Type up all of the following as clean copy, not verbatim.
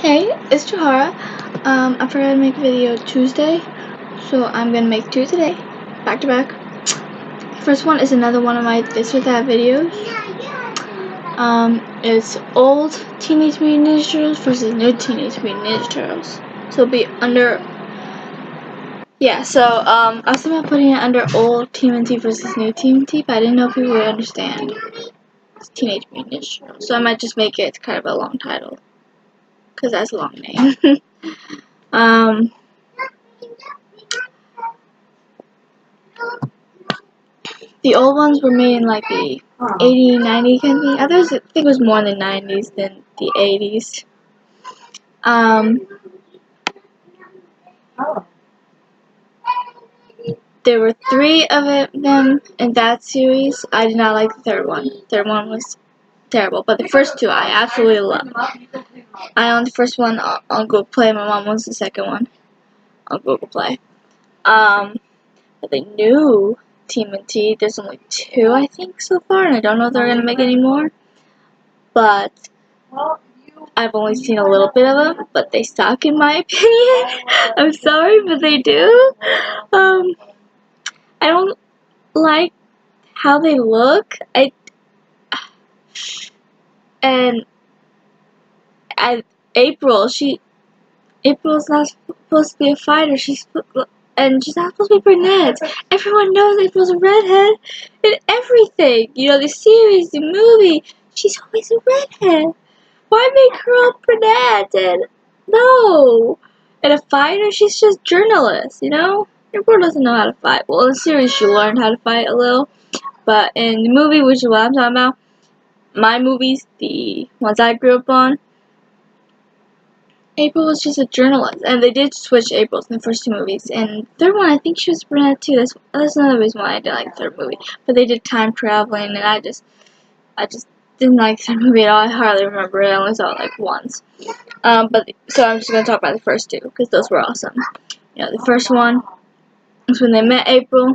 Hey, it's Johara. I forgot to make a video Tuesday, so I'm gonna make two today, back to back. First one is another one of my This or That videos. It's old Teenage Mutant Ninja Turtles versus new Teenage Mutant Ninja Turtles. So it'll be under. Yeah, so I was thinking about putting it under old TMNT versus new TMNT, but I didn't know if people would understand. It's Teenage Mutant Ninja Turtles, so I might just make it kind of a long title, because that's a long name. The old ones were made in like the 80, 90 kind of thing. Others, I think it was more in the 90s than the 80s. There were three of them in that series. I did not like the third one. The third one was terrible, but the first two I absolutely love. I own the first one on Google Play. My mom owns the second one on Google Play. But the new TMNT, there's only two I think so far, and I don't know if they're gonna make any more. But I've only seen a little bit of them, but they suck in my opinion. I'm sorry, but they do. I don't like how they look. April's not supposed to be a fighter. She's not supposed to be brunette. Everyone knows April's a redhead in everything. You know, the series, the movie. She's always a redhead. Why make her all brunette? And no. And a fighter, she's just journalist, you know? April doesn't know how to fight. Well, in the series, she learned how to fight a little. But in the movie, which is what I'm talking about, my movies, the ones I grew up on, April was just a journalist. And they did switch Aprils in the first two movies. And the third one, I think she was brunette too. That's another reason why I didn't like the third movie. But they did time traveling, and I just didn't like the third movie at all. I hardly remember it. I only saw it like once. So I'm just gonna talk about the first two because those were awesome. You know, the first one was when they met April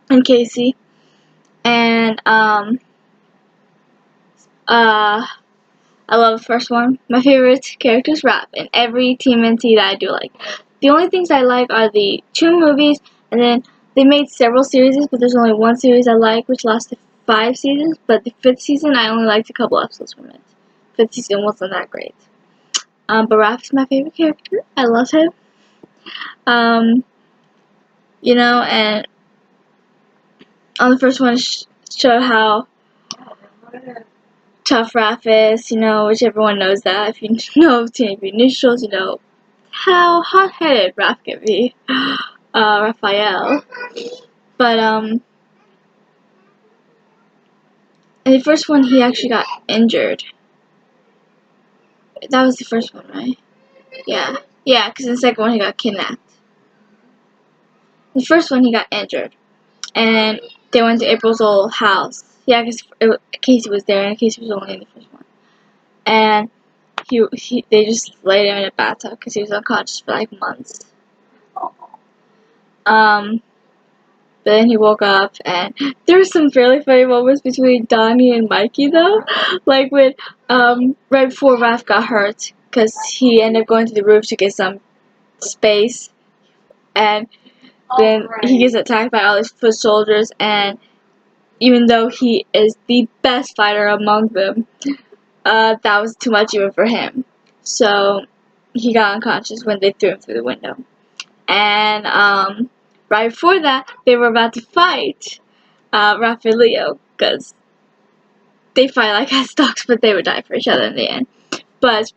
and Casey, and I love the first one. My favorite character is Raph in every TMNT that I do like. The only things I like are the two movies, and then they made several series, but there's only one series I like, which lasted 5 seasons. But the 5th season, I only liked a couple episodes from it. 5th season wasn't that great. But Raph is my favorite character. I love him. You know, and on the first one, show how tough Raph is, you know, which everyone knows that. If you know Teenage Mutant Ninja Turtles, you know how hot-headed Raph can be. Raphael. But, in the first one, he actually got injured. That was the first one, right? Yeah. Yeah, because in the second one, he got kidnapped. In the first one, he got injured. And they went to April's old house. Yeah, because Casey was there, and Casey was only in the first one. And they just laid him in a bathtub because he was unconscious for like months. But then he woke up, and there were some fairly funny moments between Donnie and Mikey, though. Like when, right before Raph got hurt, because he ended up going to the roof to get some space, and then he gets attacked by all these foot soldiers, and even though he is the best fighter among them, that was too much even for him. So he got unconscious when they threw him through the window. And right before that, they were about to fight Raph and Leo, because they fight like as dogs, but they would die for each other in the end. But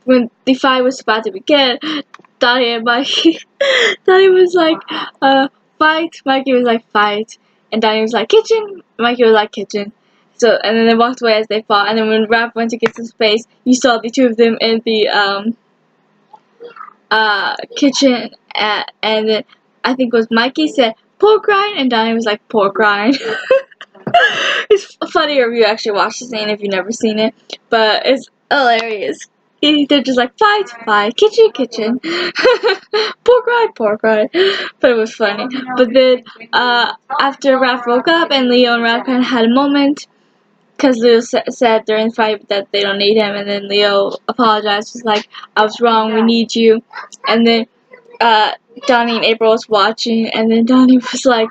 when the fight was about to begin, Donnie and Mikey, Donnie was like, fight. Mikey was like, fight. And Donnie was like, kitchen. Mikey was like, kitchen. So, and then they walked away as they fought. And then when Raph went to get some space, you saw the two of them in the kitchen. And then I think it was Mikey said pork rind, and Donnie was like pork rind. It's funny if you actually watch the scene if you've never seen it, but it's hilarious. They're just like fight, kitchen, pork rind. But it was funny. But then after Raph woke up and Leo and Raph kind of had a moment, because Leo said during the fight that they don't need him, and then Leo apologized, was like, I was wrong, we need you. And then Donnie and April was watching, and then Donnie was like,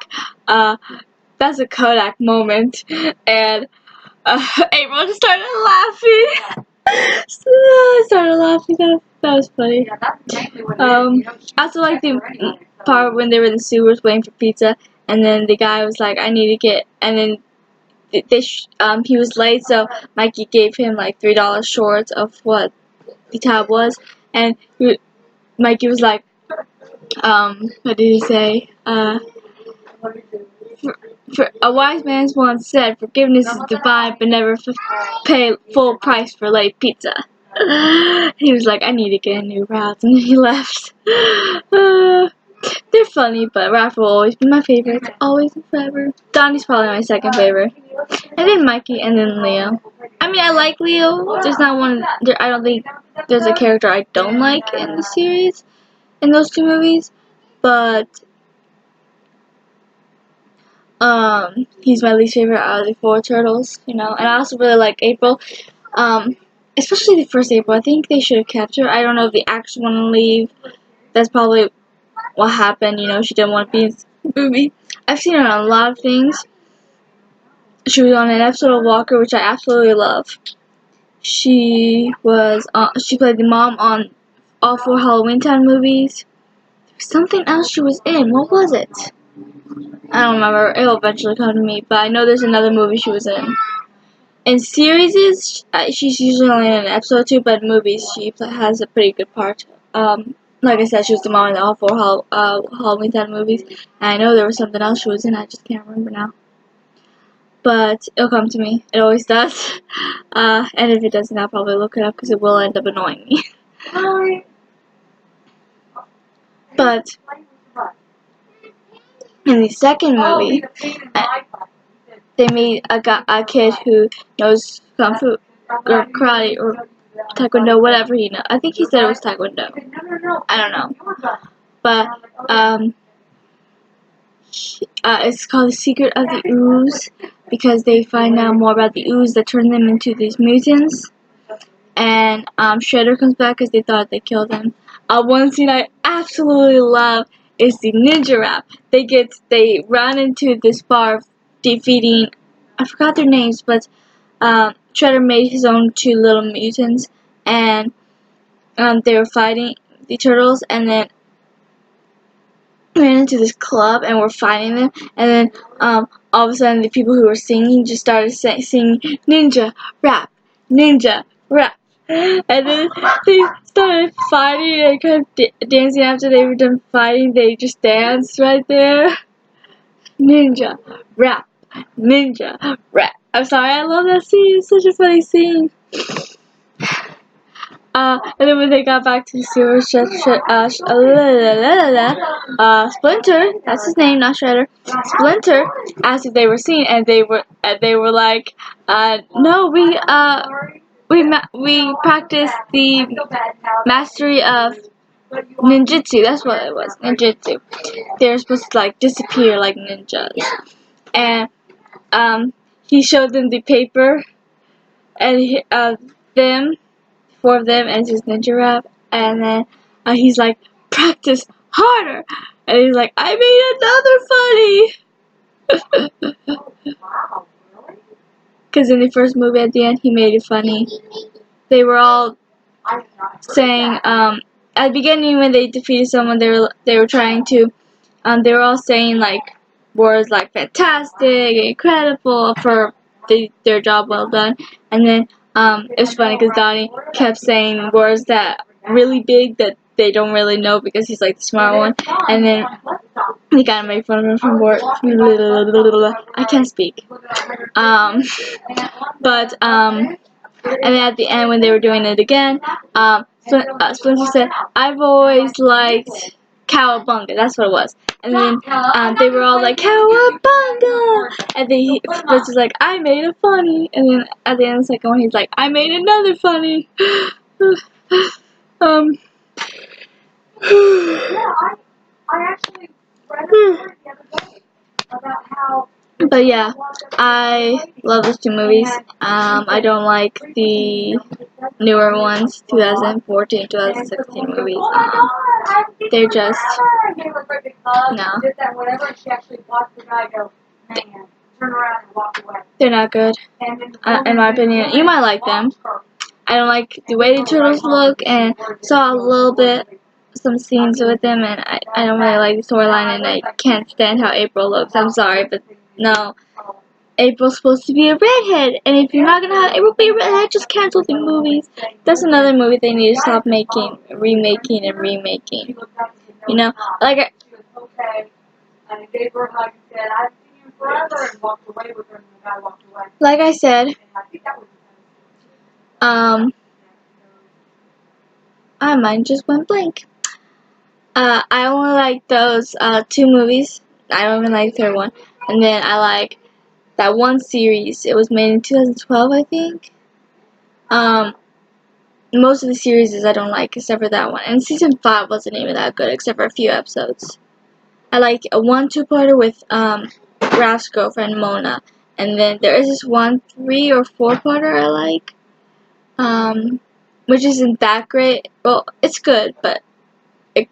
that's a Kodak moment, and April just started laughing. I started laughing. That was funny. I also like the part when they were in the sewers waiting for pizza, and then the guy was like, "I need to get," and then he was late, so Mikey gave him like $3 short of what the tab was, and Mikey was like, what did he say? For a wise man once said, "Forgiveness is divine, but never pay full price for late pizza." He was like, "I need to get a new route," and then he left. They're funny, but Raph will always be my favorite, always and forever. Donnie's probably my second favorite, and then Mikey, and then Leo. I mean, I like Leo. There's not one. I don't think there's a character I don't like in the series, in those two movies, but he's my least favorite out of the four turtles, you know. And I also really like April, especially the first April. I think they should have kept her. I don't know if they actually want to leave. That's probably what happened, you know. She didn't want to be in the movie. I've seen her on a lot of things. She was on an episode of Walker, which I absolutely love. She played the mom on all four Halloween Town movies. There's something else she was in. What was it? I don't remember. It'll eventually come to me, but I know there's another movie she was in. In series, she's usually only in an episode or two, but in movies, she has a pretty good part. Like I said, she was the mom in all four Halloween Town movies. And I know there was something else she was in, I just can't remember now. But it'll come to me. It always does. And if it doesn't, I'll probably look it up because it will end up annoying me. But in the second movie, they made a kid who knows kung fu or karate or taekwondo, whatever he knows. I think he said it was taekwondo. I don't know, but it's called The Secret of the Ooze because they find out more about the ooze that turn them into these mutants. And Shredder comes back because they thought they killed him. One scene I absolutely love is the ninja rap. They run into this bar defeating, I forgot their names, but Shredder made his own two little mutants, and they were fighting the turtles, and then ran into this club and were fighting them, and then all of a sudden the people who were singing just started singing ninja rap, ninja rap, and then they started fighting and kept dancing. After they were done fighting, they just danced right there. Ninja rap, ninja rap. I'm sorry, I love that scene. It's such a funny scene. And then when they got back to the sewer, Splinter, that's his name, not Shredder. Splinter asked if they were seen, and they were like, no, we practiced the mastery of ninjutsu. That's what it was, ninjutsu. They're supposed to like disappear like ninjas, and he showed them the paper, and them. Four of them, and it's his ninja rap, and then he's like, practice harder, and he's like, I made another funny. Because in the first movie at the end, he made it funny. They were all saying, at the beginning when they defeated someone, they were trying to, they were all saying like words like fantastic, incredible for their job well done, and then it was funny because Donnie kept saying words that really big that they don't really know because he's like the smart one, and then they kind of made fun of him from words. I can't speak. But and then at the end when they were doing it again, Splinter said, "I've always liked Cowabunga." That's what it was. And then they were all like, "Cowabunga!" And then Splinter's like, "I made a funny." And then at the end of the second one, he's like, "I made another funny." I actually read a story the other day about how But yeah, I love those two movies. I don't like the newer ones, 2014, 2016 movies. They're just no. They're not good, in my opinion. You might like them. I don't like the way the turtles look, and saw a little bit some scenes with them, and I don't really like the storyline, and I can't stand how April looks. I'm sorry, but no. April's supposed to be a redhead, and if you're not gonna have April be a redhead, just cancel the movies. That's another movie they need to stop making, remaking, and remaking. You know, like I said, my mind just went blank. I only like those two movies. I don't even like the third one. And then I like that one series. It was made in 2012, I think. Most of the series I don't like except for that one. And season 5 wasn't even that good except for a few episodes. I like a 1-2-parter with Ralph's girlfriend Mona. And then there is this 1-3 or 4-parter I like. Which isn't that great. Well, it's good, but it's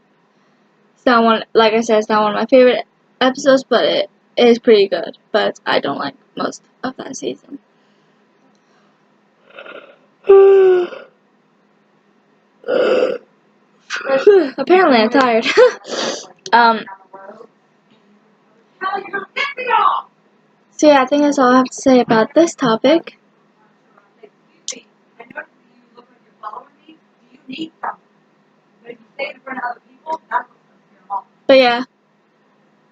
not one, like I said, it's not one of my favorite episodes, but it is pretty good. But I don't like most of that season. Apparently I'm tired. So yeah, I think that's all I have to say about this topic. But yeah,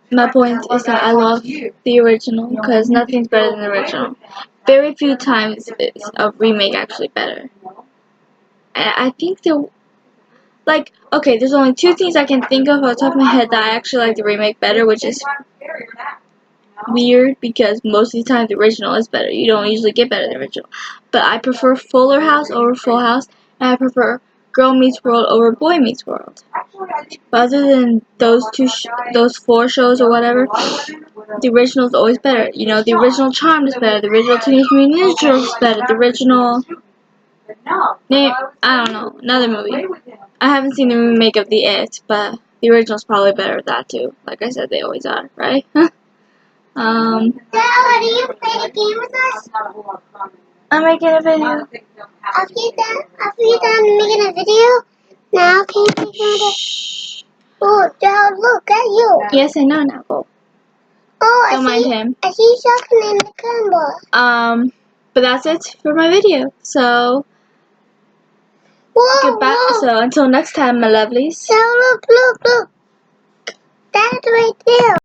my point is that I love the original because nothing's better than the original. Very few times is a remake actually better. And I think like, okay, there's only two things I can think of off the top of my head that I actually like the remake better, which is weird because most of the time the original is better. You don't usually get better than the original. But I prefer Fuller House over Full House, and I prefer Girl Meets World over Boy Meets World. But other than those those 4 shows or whatever, the original is always better. You know, the original Charmed is better. The original Teenage Mutant Ninja Turtles is better. The original I don't know, another movie. I haven't seen the remake of The It, but the original's probably better at that too. Like I said, they always are, right? Dad, are you playing a game with us? I'm making a video. Okay, Dad. After you're done making a video, now can you take another? Shh. Oh, Dad, look at you. Yes, I know now. Oh, Don't mind him. I see something in the camera. But that's it for my video. So, Whoa, goodbye. whoa. So, until next time, my lovelies. Now look. That's right there.